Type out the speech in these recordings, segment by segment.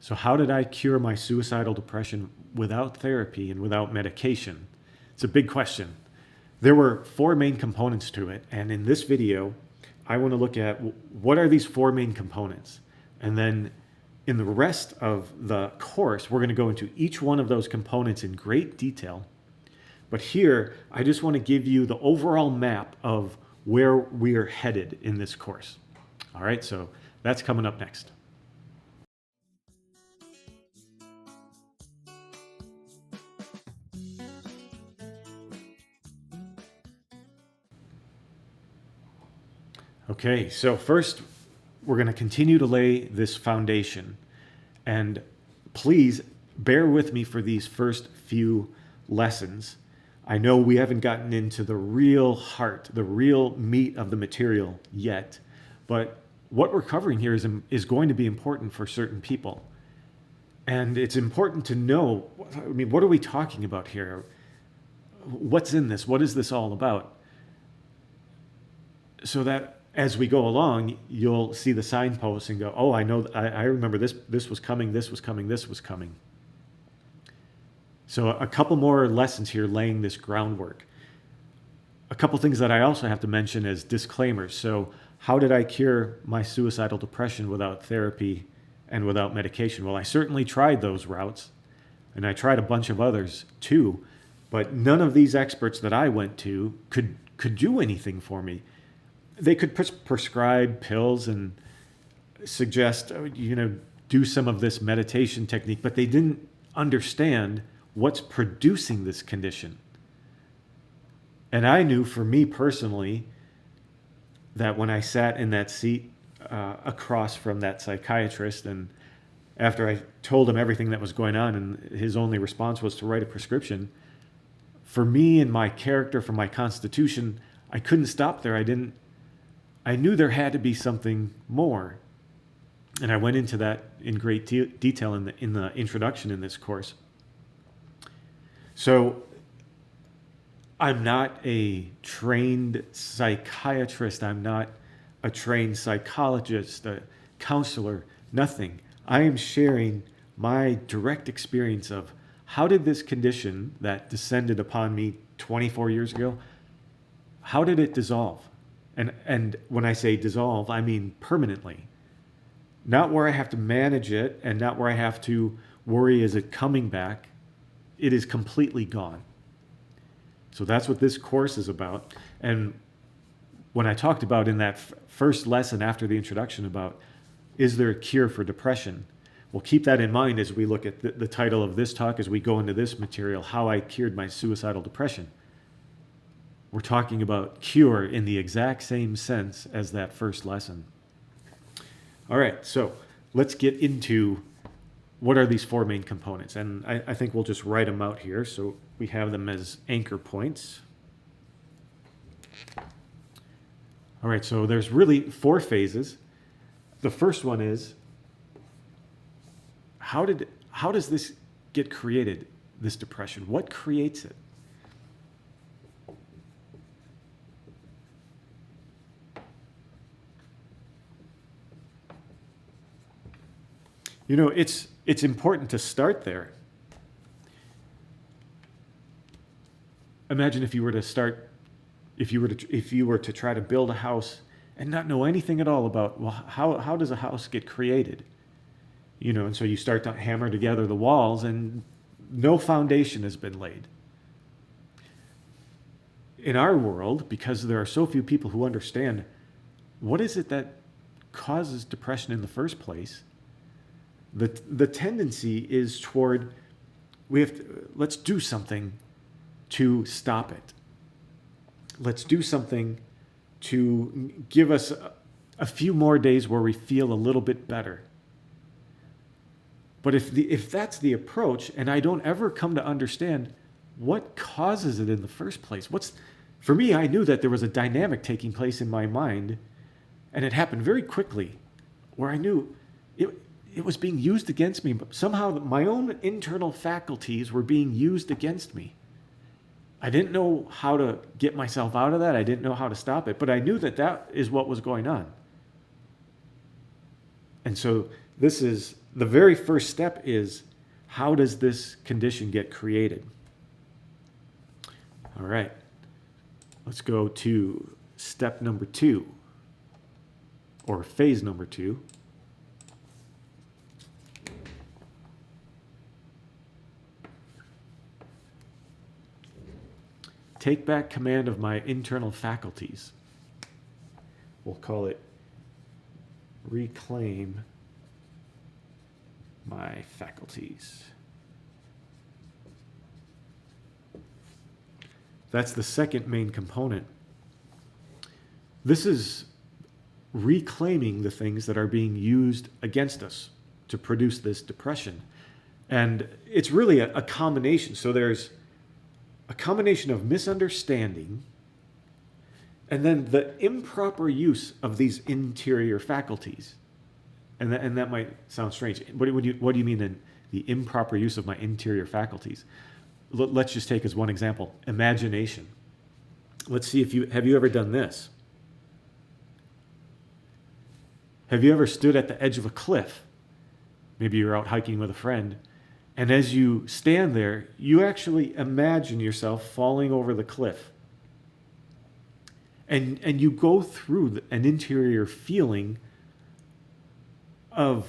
So how did I cure my suicidal depression without therapy and without medication? It's a big question. There were four main components to it. And in this video, I want to look at what are these four main components. And then in the rest of the course, we're going to go into each one of those components in great detail. But here, I just want to give you the overall map of where we are headed in this course. All right, so that's coming up next. Okay, so first, we're going to continue to lay this foundation. And please bear with me for these first few lessons. I know we haven't gotten into the real heart, the real meat of the material yet, but what we're covering here is going to be important for certain people. And it's important to know, I mean, what are we talking about here? What's in this? What is this all about? So that as we go along, you'll see the signposts and go, oh, I know, I remember this was coming, this was coming, this was coming. So a couple more lessons here laying this groundwork. A couple things that I also have to mention as disclaimers. So how did I cure my suicidal depression without therapy and without medication? Well, I certainly tried those routes, and I tried a bunch of others too, but none of these experts that I went to could do anything for me. They could prescribe pills and suggest, do some of this meditation technique, but they didn't understand what's producing this condition. And I knew for me personally that when I sat in that seat across from that psychiatrist, and after I told him everything that was going on and his only response was to write a prescription, for me and my character, for my constitution, I couldn't stop there. I knew there had to be something more. And I went into that in great detail in the introduction in this course. So I'm not a trained psychiatrist. I'm not a trained psychologist, a counselor, nothing. I am sharing my direct experience of how did this condition that descended upon me 24 years ago, how did it dissolve? And when I say dissolve, I mean permanently. Not where I have to manage it and not where I have to worry, is it coming back? It is completely gone. So that's what this course is about. And when I talked about in that first lesson after the introduction about, is there a cure for depression? Well, keep that in mind as we look at the title of this talk, as we go into this material, How I Cured My Suicidal Depression. We're talking about cure in the exact same sense as that first lesson. All right, so let's get into what are these four main components? And I think we'll just write them out here. So we have them as anchor points. All right, so there's really four phases. The first one is, how does this get created, this depression? What creates it? It's important to start there. Imagine if you were to try to build a house and not know anything at all about, well, how does a house get created? And so you start to hammer together the walls and no foundation has been laid. In our world, because there are so few people who understand what is it that causes depression in the first place, the tendency is toward, let's do something to stop it. Let's do something to give us a few more days where we feel a little bit better. But if that's the approach, and I don't ever come to understand what causes it in the first place, for me, I knew that there was a dynamic taking place in my mind, and it happened very quickly, where I knew it was being used against me, but somehow my own internal faculties were being used against me. I didn't know how to get myself out of that. I didn't know how to stop it, but I knew that is what was going on. And so this is the very first step is, how does this condition get created? All right, let's go to step number 2, or phase number 2. Take back command of my internal faculties. We'll call it reclaim my faculties. That's the second main component. This is reclaiming the things that are being used against us to produce this depression. And it's really a combination. So there's a combination of misunderstanding and then the improper use of these interior faculties. And that might sound strange. What do you mean then, the improper use of my interior faculties? Let's just take as one example, imagination. Let's see, have you ever done this? Have you ever stood at the edge of a cliff? Maybe you're out hiking with a friend, and as you stand there, you actually imagine yourself falling over the cliff. And you go through an interior feeling of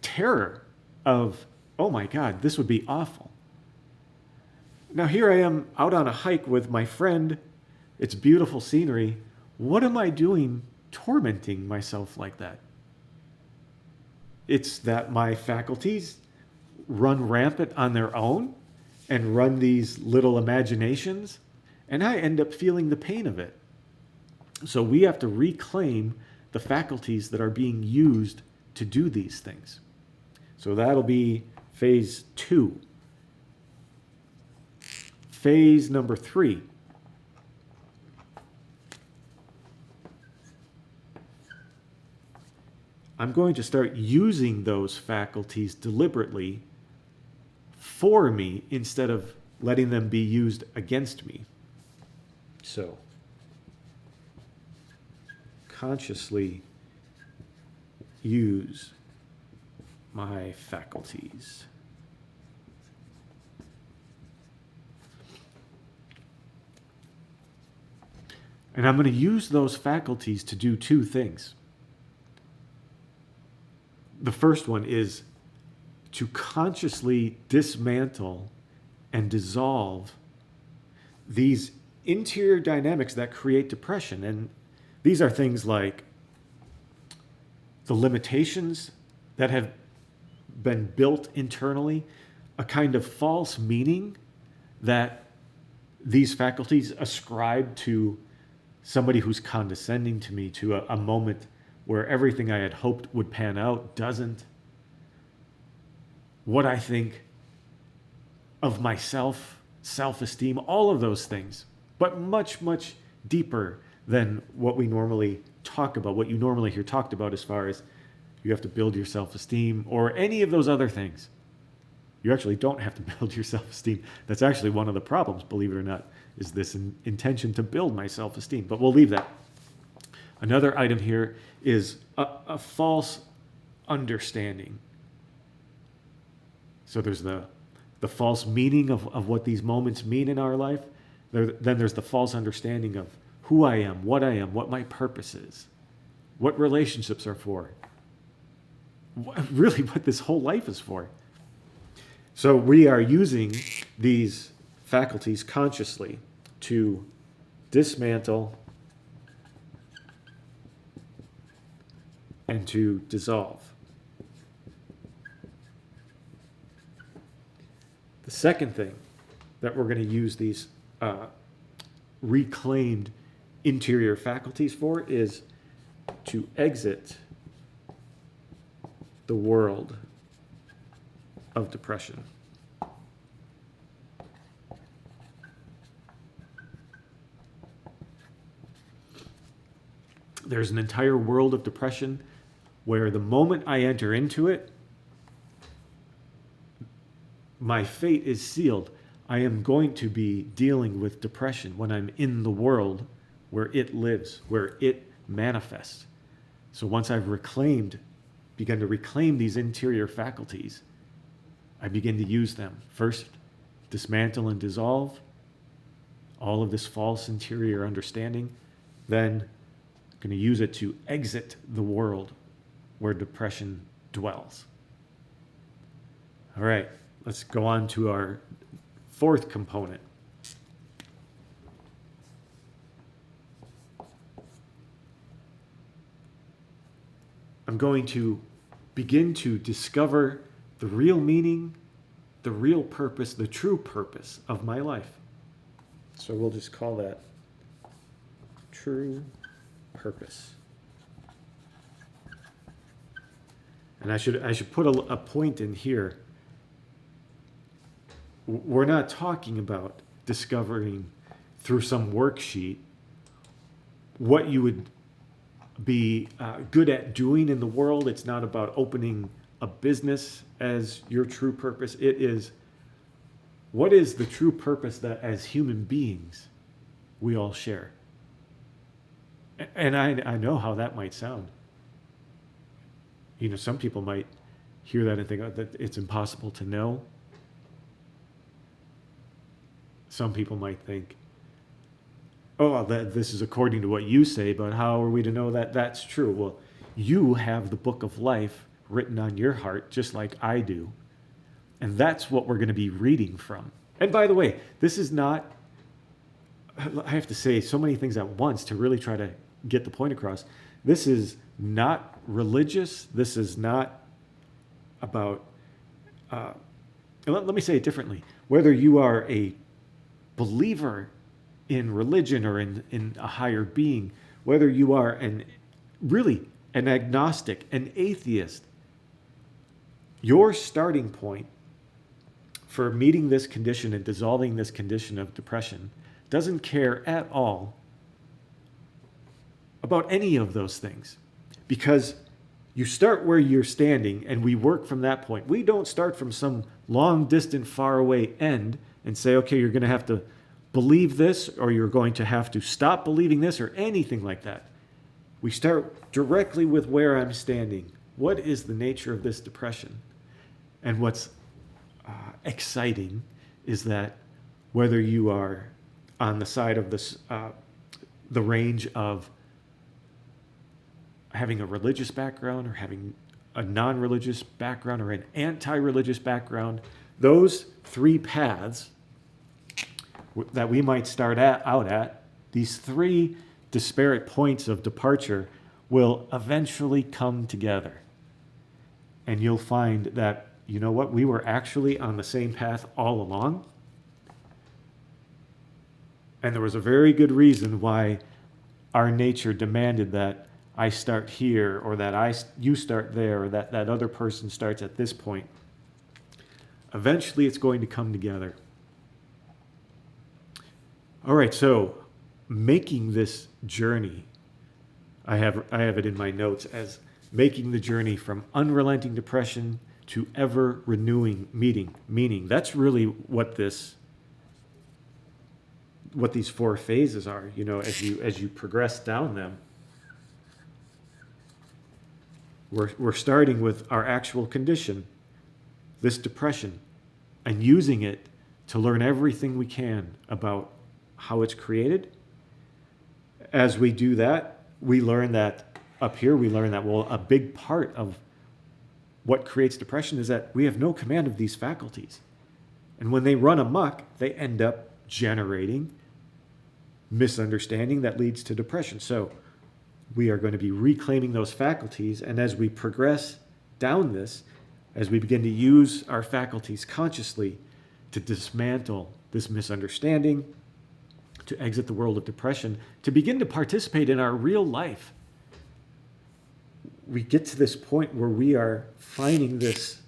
terror, of, oh my God, this would be awful. Now here I am out on a hike with my friend. It's beautiful scenery. What am I doing tormenting myself like that? It's that my faculties run rampant on their own and run these little imaginations, and I end up feeling the pain of it. So we have to reclaim the faculties that are being used to do these things. So that'll be phase 2. Phase number 3. I'm going to start using those faculties deliberately for me instead of letting them be used against me. So, consciously use my faculties. And I'm going to use those faculties to do 2 things. The first one is to consciously dismantle and dissolve these interior dynamics that create depression. And these are things like the limitations that have been built internally, a kind of false meaning that these faculties ascribe to somebody who's condescending to me, to a moment where everything I had hoped would pan out doesn't. What I think of myself, self-esteem, all of those things, but much, much deeper than what we normally talk about, what you normally hear talked about as far as you have to build your self-esteem or any of those other things. You actually don't have to build your self-esteem. That's actually one of the problems, believe it or not, is this intention to build my self-esteem. But we'll leave that. Another item here is a false understanding. So there's the false meaning of what these moments mean in our life. Then there's the false understanding of who I am, what my purpose is, what relationships are for, really what this whole life is for. So we are using these faculties consciously to dismantle and to dissolve. The second thing that we're going to use these reclaimed interior faculties for is to exit the world of depression. There's an entire world of depression where the moment I enter into it, my fate is sealed. I am going to be dealing with depression when I'm in the world where it lives, where it manifests. So once I've reclaimed begin to reclaim these interior faculties, I begin to use them. First, dismantle and dissolve all of this false interior understanding. Then, I'm going to use it to exit the world where depression dwells. All right, let's go on to our fourth component. I'm going to begin to discover the real meaning, the real purpose, the true purpose of my life. So we'll just call that true purpose. And I should put a point in here. We're not talking about discovering through some worksheet what you would be good at doing in the world. It's not about opening a business as your true purpose. It is, what is the true purpose that as human beings we all share? And I know how that might sound. You know, some people might hear that and think, oh, that it's impossible to know. Some people might think, oh, this is according to what you say, but how are we to know that that's true? Well, you have the book of life written on your heart, just like I do. And that's what we're going to be reading from. And by the way, this is not, I have to say so many things at once to really try to get the point across. This is not religious. This is not about, let me say it differently. Whether you are a believer in religion or in a higher being, whether you are an agnostic, an atheist, your starting point for meeting this condition and dissolving this condition of depression doesn't care at all about any of those things, because you start where you're standing and we work from that point. We don't start from some long, distant, far away end and say, okay, you're going to have to believe this, or you're going to have to stop believing this, or anything like that. We start directly with where I'm standing. What is the nature of this depression? And what's exciting is that whether you are on the side of this, the range of having a religious background or having a non-religious background or an anti-religious background, those three paths that we might start out at, these three disparate points of departure will eventually come together. And you'll find that, you know what, we were actually on the same path all along. And there was a very good reason why our nature demanded that I start here, or that you start there, or that other person starts at this point. Eventually it's going to come together. All right, so making this journey, I have it in my notes as making the journey from unrelenting depression to ever renewing meaning. That's really what these four phases are. You know, as you progress down them, we're starting with our actual condition, this depression, and using it to learn everything we can about how it's created. As we do that, we learn that up here, well, a big part of what creates depression is that we have no command of these faculties. And when they run amok, they end up generating misunderstanding that leads to depression. So we are going to be reclaiming those faculties. And as we progress down this, as we begin to use our faculties consciously to dismantle this misunderstanding, to exit the world of depression, to begin to participate in our real life, we get to this point where we are finding this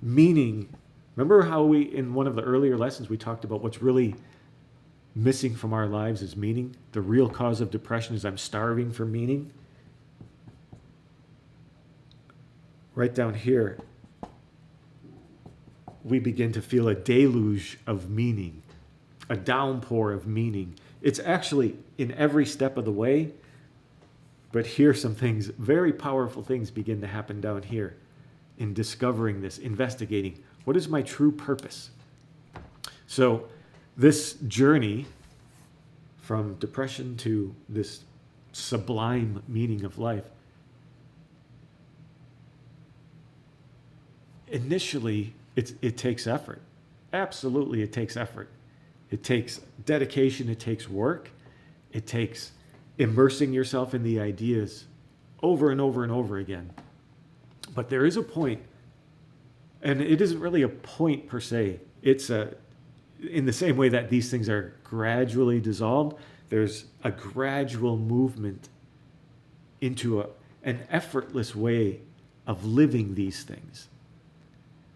meaning. Remember how in one of the earlier lessons, we talked about what's really missing from our lives is meaning? The real cause of depression is I'm starving for meaning. Right down here, we begin to feel a deluge of meaning, a downpour of meaning. It's actually in every step of the way. But here, some things, very powerful things begin to happen down here in discovering this, investigating. What is my true purpose? So this journey from depression to this sublime meaning of life, initially, it takes effort. Absolutely, it takes effort. It takes dedication. It takes work. It takes immersing yourself in the ideas over and over and over again. But there is a point, and it isn't really a point per se. It's in the same way that these things are gradually dissolved, there's a gradual movement into an effortless way of living these things.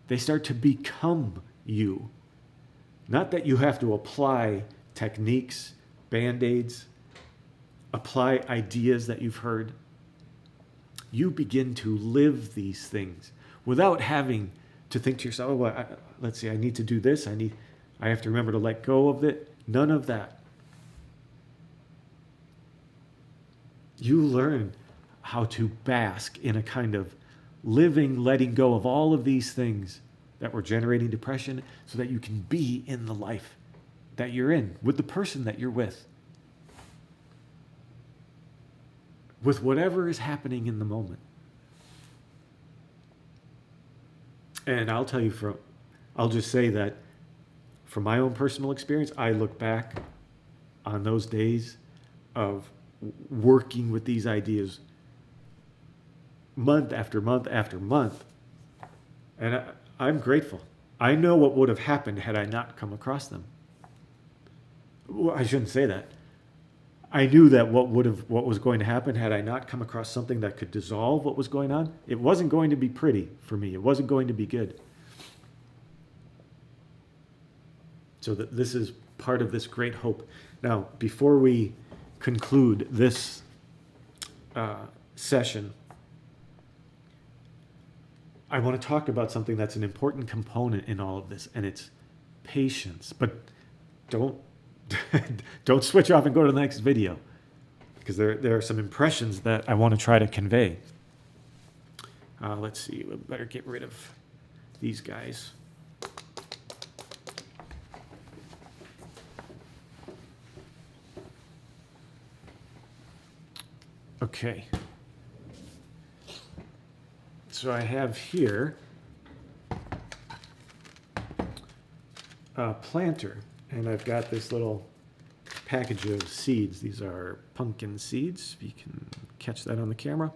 They start to become you. Not that you have to apply techniques, band-aids, apply ideas that you've heard. You begin to live these things without having to think to yourself, let's see, I need to do this. I have to remember to let go of it. None of that. You learn how to bask in a kind of living, letting go of all of these things that were generating depression so that you can be in the life that you're in, with the person that you're with whatever is happening in the moment. And I'll tell you I'll just say that from my own personal experience, I look back on those days of working with these ideas month after month after month. And I'm grateful. I know what would have happened had I not come across them. Well, I shouldn't say that. I knew that what was going to happen had I not come across something that could dissolve what was going on. It wasn't going to be pretty for me. It wasn't going to be good. So that this is part of this great hope. Now, before we conclude this session, I want to talk about something that's an important component in all of this, and it's patience. But don't switch off and go to the next video, because there are some impressions that I want to try to convey. Let's see, we better get rid of these guys. Okay. So I have here a planter, and I've got this little package of seeds. These are pumpkin seeds, if you can catch that on the camera.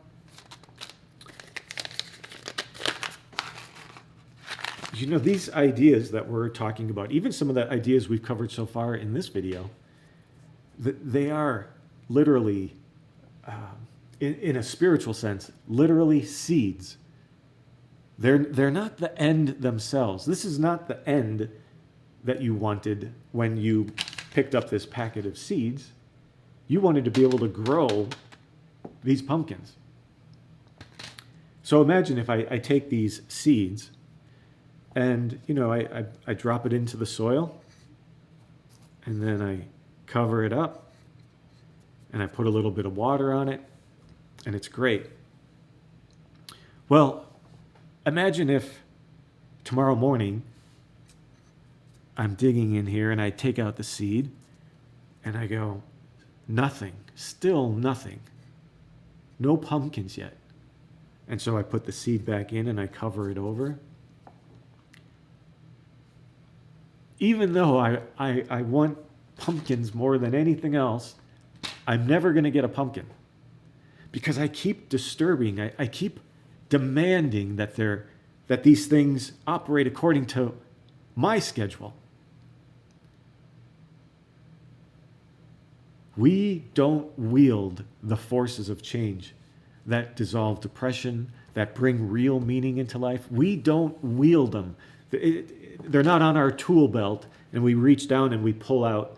You know, these ideas that we're talking about, even some of the ideas we've covered so far in this video, they are literally, in a spiritual sense, literally seeds. They're not the end themselves. This is not the end that you wanted when you picked up this packet of seeds. You wanted to be able to grow these pumpkins. So imagine if I take these seeds and, I drop it into the soil, and then I cover it up, and I put a little bit of water on it, and it's great. Well, imagine if tomorrow morning I'm digging in here and I take out the seed and I go, nothing, still nothing, no pumpkins yet. And so I put the seed back in and I cover it over. Even though I want pumpkins more than anything else, I'm never going to get a pumpkin, because I keep disturbing, I keep demanding that these things operate according to my schedule. We don't wield the forces of change that dissolve depression, that bring real meaning into life. We don't wield them. They're not on our tool belt, and we reach down and we pull out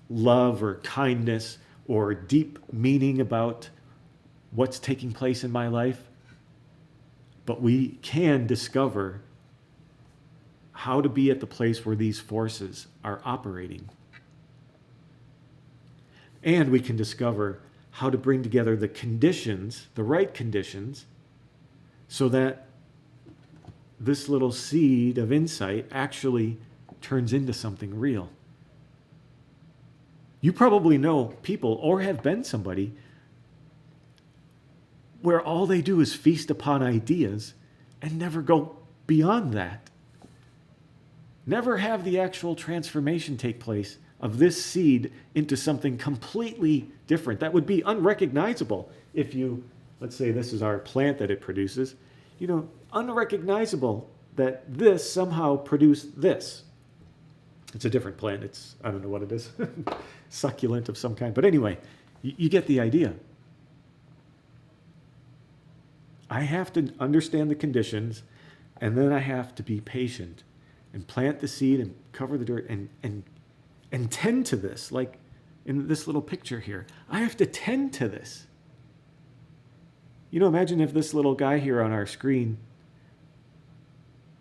love or kindness or deep meaning about what's taking place in my life. But we can discover how to be at the place where these forces are operating. And we can discover how to bring together the conditions, the right conditions, so that this little seed of insight actually turns into something real. You probably know people or have been somebody where all they do is feast upon ideas and never go beyond that. Never have the actual transformation take place of this seed into something completely different. That would be unrecognizable if you, let's say this is our plant that it produces, unrecognizable that this somehow produced this. It's a different plant. I don't know what it is. Succulent of some kind. But anyway, you get the idea. I have to understand the conditions, and then I have to be patient and plant the seed and cover the dirt and tend to this, like in this little picture here. I have to tend to this. Imagine if this little guy here on our screen,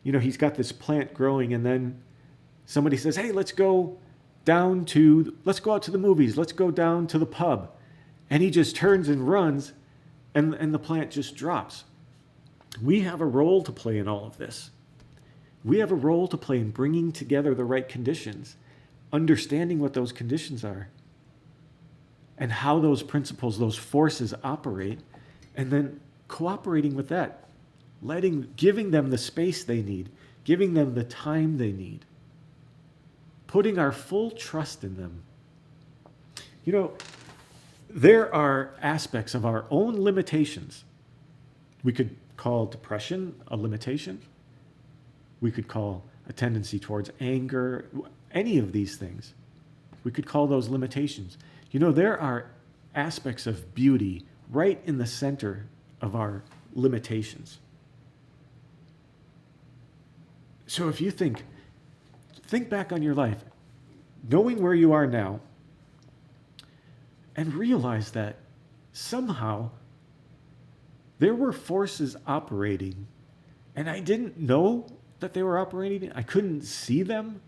he's got this plant growing, and then somebody says, hey, let's go out to the movies. Let's go down to the pub. And he just turns and runs, and the plant just drops. We have a role to play in all of this. We have a role to play in bringing together the right conditions, understanding what those conditions are, and how those principles, those forces operate, and then cooperating with that, giving them the space they need, giving them the time they need, putting our full trust in them. There are aspects of our own limitations. We could call depression a limitation. We could call a tendency towards anger, any of these things. We could call those limitations. There are aspects of beauty right in the center of our limitations. So if you think back on your life, knowing where you are now, and realize that somehow there were forces operating, and I didn't know that they were operating. I couldn't see them.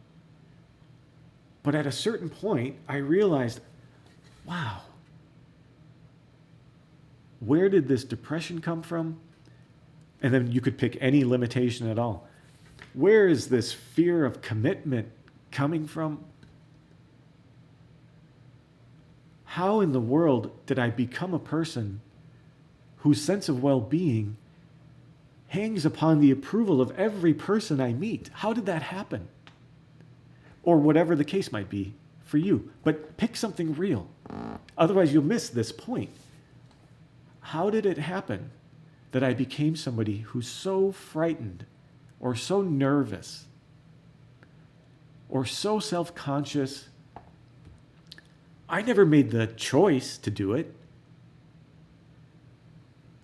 But at a certain point, I realized, wow, where did this depression come from? And then you could pick any limitation at all. Where is this fear of commitment coming from? How in the world did I become a person whose sense of well-being hangs upon the approval of every person I meet? How did that happen? Or whatever the case might be for you. But pick something real. Otherwise, you'll miss this point. How did it happen that I became somebody who's so frightened or so nervous or so self-conscious? I never made the choice to do it,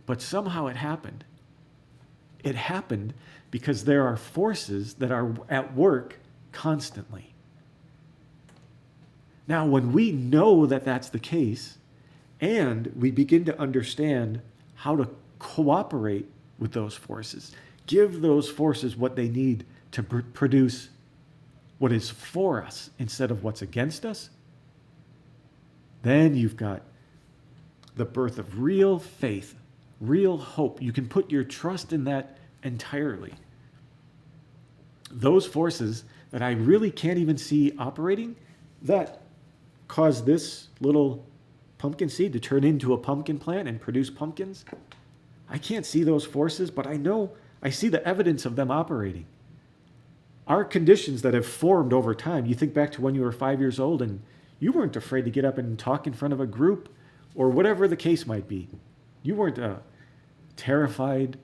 but somehow it happened. It happened because there are forces that are at work constantly. Now, when we know that that's the case, and we begin to understand how to cooperate with those forces, give those forces what they need to produce what is for us instead of what's against us, then you've got the birth of real faith, real hope. You can put your trust in that entirely. Those forces that I really can't even see operating, that cause this little pumpkin seed to turn into a pumpkin plant and produce pumpkins, I can't see those forces, but I see the evidence of them operating. Our conditions that have formed over time, you think back to when you were 5 years old and you weren't afraid to get up and talk in front of a group or whatever the case might be. You weren't terrified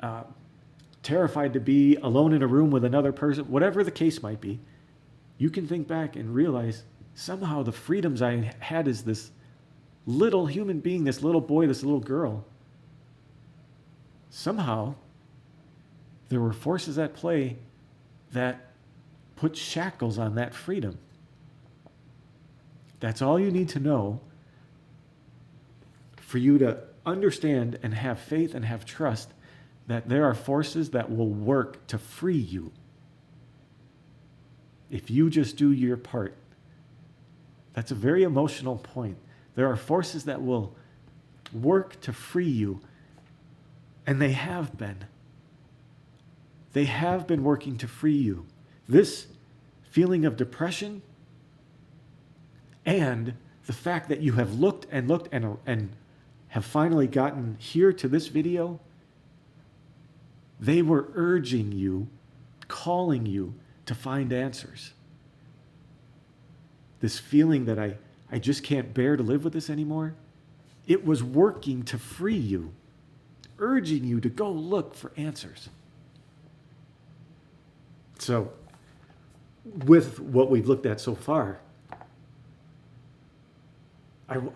to be alone in a room with another person, whatever the case might be. You can think back and realize somehow the freedoms I had as this little human being, this little boy, this little girl, somehow there were forces at play that put shackles on that freedom. That's all you need to know for you to understand and have faith and have trust that there are forces that will work to free you if you just do your part. That's a very emotional point. There are forces that will work to free you, and they have been. They have been working to free you. This feeling of depression and the fact that you have looked and looked and have finally gotten here to this video, they were urging you, calling you to find answers. This feeling that I just can't bear to live with this anymore, it was working to free you, urging you to go look for answers. So, with what we've looked at so far,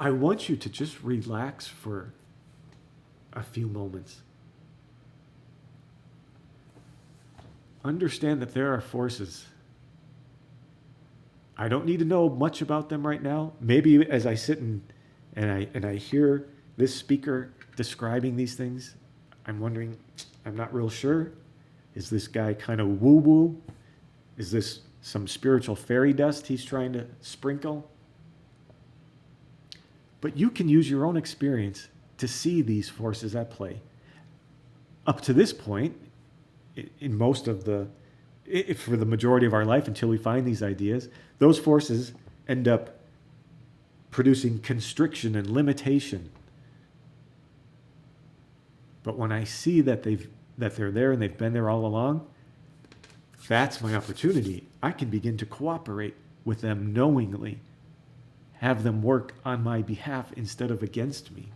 I want you to just relax for a few moments. Understand that there are forces. I don't need to know much about them right now. Maybe as I sit and I hear this speaker describing these things, I'm wondering, I'm not real sure. Is this guy kind of woo-woo? Is this some spiritual fairy dust he's trying to sprinkle? But you can use your own experience to see these forces at play. Up to this point, in most of for the majority of our life until we find these ideas, those forces end up producing constriction and limitation. But when I see that they're there and they've been there all along, that's my opportunity. I can begin to cooperate with them knowingly, have them work on my behalf instead of against me.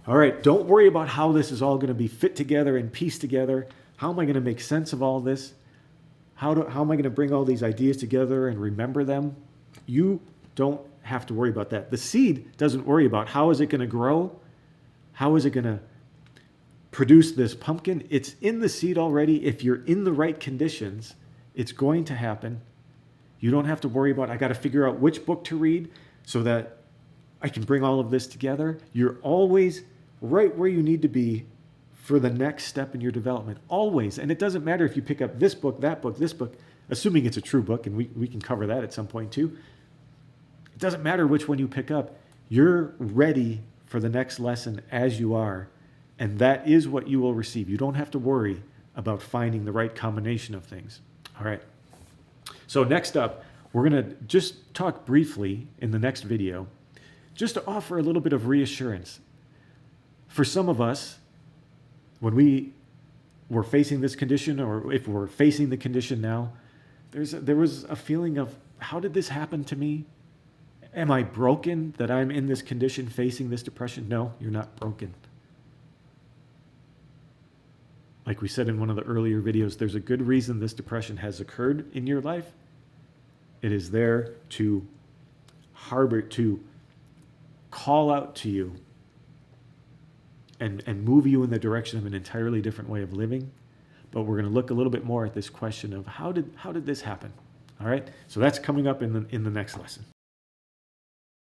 All right, don't worry about how this is all going to be fit together and pieced together. How am I going to make sense of all this? How am I going to bring all these ideas together and remember them? You don't have to worry about that. The seed doesn't worry about how is it going to grow? How is it going to produce this pumpkin? It's in the seed already. If you're in the right conditions, it's going to happen. You don't have to worry about, I got to figure out which book to read so that I can bring all of this together. You're always right where you need to be for the next step in your development. Always. And it doesn't matter if you pick up this book, that book, this book, assuming it's a true book, and we can cover that at some point too. It doesn't matter which one you pick up. You're ready for the next lesson as you are. And that is what you will receive. You don't have to worry about finding the right combination of things. All right. So next up, we're going to just talk briefly in the next video, just to offer a little bit of reassurance. For some of us, when we were facing this condition, or if we're facing the condition now, there was a feeling of, how did this happen to me? Am I broken that I'm in this condition facing this depression? No, you're not broken. Like we said in one of the earlier videos, there's a good reason this depression has occurred in your life. It is there to call out to you and move you in the direction of an entirely different way of living. But we're going to look a little bit more at this question of how did this happen? All right? So that's coming up in the next lesson.